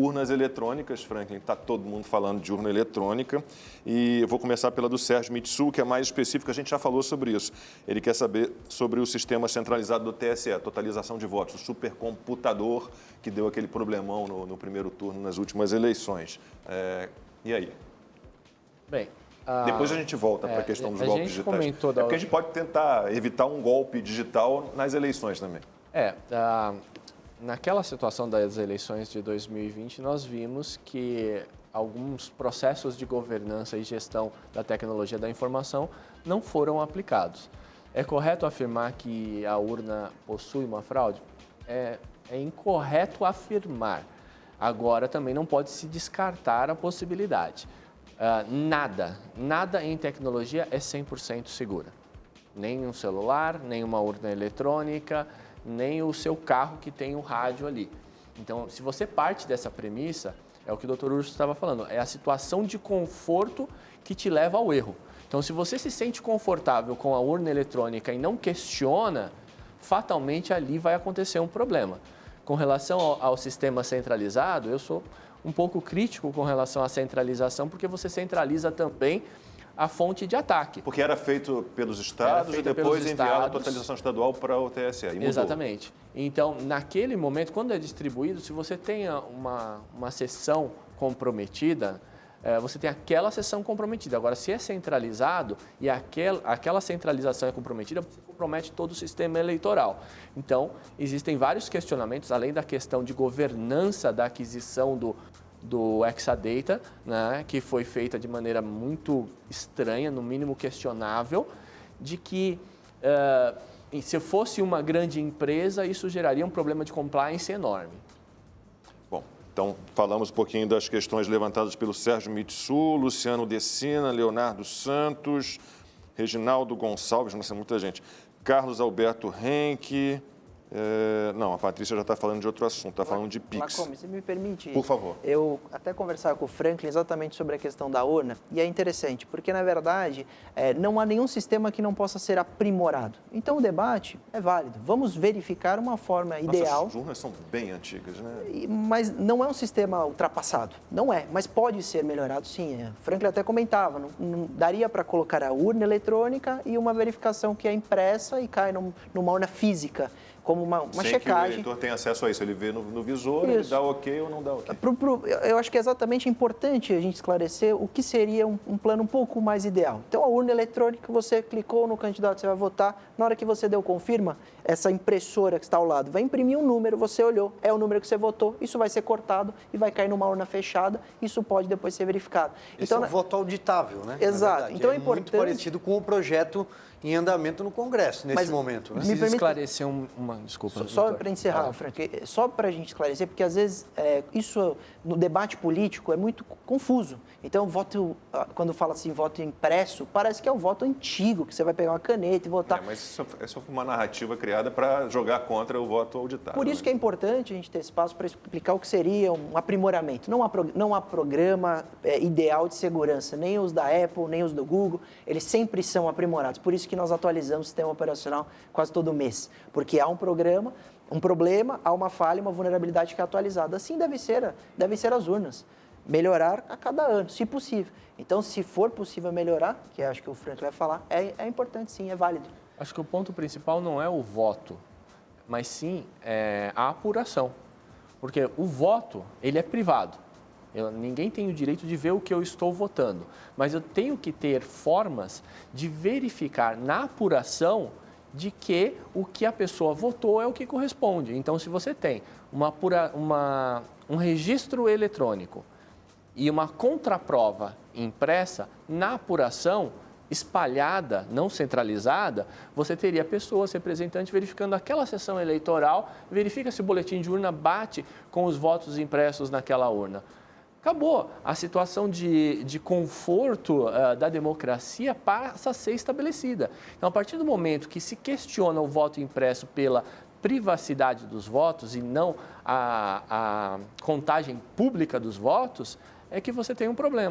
urnas eletrônicas, Franklin. Está todo mundo falando de urna eletrônica. E eu vou começar pela do Sérgio Mitsu, que é mais específica, a gente já falou sobre isso. Ele quer saber sobre o sistema centralizado do TSE, totalização de votos, o supercomputador que deu aquele problemão no primeiro turno nas últimas eleições. E aí? Bem, depois a gente volta para a questão dos golpes digitais. Comentou porque a gente pode tentar evitar um golpe digital nas eleições também. Naquela situação das eleições de 2020, nós vimos que alguns processos de governança e gestão da tecnologia da informação não foram aplicados. É correto afirmar que a urna possui uma fraude? É incorreto afirmar. Agora, também não pode se descartar a possibilidade. Nada em tecnologia é 100% segura. Nem um celular, nem uma urna eletrônica, nem o seu carro que tem o rádio ali. Então, se você parte dessa premissa, é o que o Dr. Urso estava falando, é a situação de conforto que te leva ao erro. Então, se você se sente confortável com a urna eletrônica e não questiona, fatalmente ali vai acontecer um problema. Com relação ao sistema centralizado, eu sou um pouco crítico com relação à centralização, porque você centraliza também a fonte de ataque. Porque era feito pelos estados e depois enviado a totalização estadual para o TSE. E mudou. Exatamente. Então, naquele momento, quando é distribuído, se você tem uma sessão comprometida, você tem aquela sessão comprometida. Agora, se é centralizado e aquela centralização é comprometida, você compromete todo o sistema eleitoral. Então, existem vários questionamentos, além da questão de governança da aquisição do Exadata, né, que foi feita de maneira muito estranha, no mínimo questionável, de que se fosse uma grande empresa, isso geraria um problema de compliance enorme. Bom, então falamos um pouquinho das questões levantadas pelo Sérgio Mitsu, Luciano Decina, Leonardo Santos, Reginaldo Gonçalves, nossa, muita gente, Carlos Alberto Henke. Não, a Patrícia já está falando de outro assunto, está falando de Pix. Lacombe, se me permite, por favor. Eu até conversava com o Franklin exatamente sobre a questão da urna, e é interessante, porque na verdade não há nenhum sistema que não possa ser aprimorado. Então o debate é válido. Vamos verificar uma forma ideal. As urnas são bem antigas, né? Mas não é um sistema ultrapassado. Não é, mas pode ser melhorado sim. O Franklin até comentava, não daria para colocar a urna eletrônica e uma verificação que é impressa e cai numa urna física, como uma checagem. Que o eleitor tem acesso a isso, ele vê no visor, ele dá ok ou não dá ok. Eu acho que é exatamente importante a gente esclarecer o que seria um plano um pouco mais ideal. Então, a urna eletrônica, você clicou no candidato, você vai votar, na hora que você deu confirma, essa impressora que está ao lado vai imprimir um número, você olhou, é o número que você votou, isso vai ser cortado e vai cair numa urna fechada, isso pode depois ser verificado. Esse então, é um voto auditável, né? Exato. Então, é importante... muito parecido com o projeto em andamento no Congresso, nesse momento. Né? Preciso esclarecer desculpa. Só para encerrar, Frank, só para a gente esclarecer, porque às vezes isso no debate político é muito confuso. Então, quando fala assim, voto impresso, parece que é o voto antigo, que você vai pegar uma caneta e votar. Mas isso é só uma narrativa criada para jogar contra o voto auditável. Por isso que é importante a gente ter espaço para explicar o que seria um aprimoramento. Não há programa ideal de segurança, nem os da Apple, nem os do Google, eles sempre são aprimorados. Por isso que nós atualizamos o sistema operacional quase todo mês, porque há um problema, há uma falha, uma vulnerabilidade que é atualizada. Assim devem ser as urnas. Melhorar a cada ano, se possível. Então, se for possível melhorar, que acho que o Frank vai falar, é importante sim, é válido. Acho que o ponto principal não é o voto, mas sim a apuração. Porque o voto, ele é privado. Ninguém tem o direito de ver o que eu estou votando, mas eu tenho que ter formas de verificar na apuração de que o que a pessoa votou é o que corresponde. Então, se você tem um registro eletrônico e uma contraprova impressa, na apuração espalhada, não centralizada, você teria pessoas, representantes, verificando aquela sessão eleitoral, verifica se o boletim de urna bate com os votos impressos naquela urna. Acabou. A situação de conforto da democracia passa a ser estabelecida. Então, a partir do momento que se questiona o voto impresso pela privacidade dos votos e não a contagem pública dos votos, é que você tem um problema.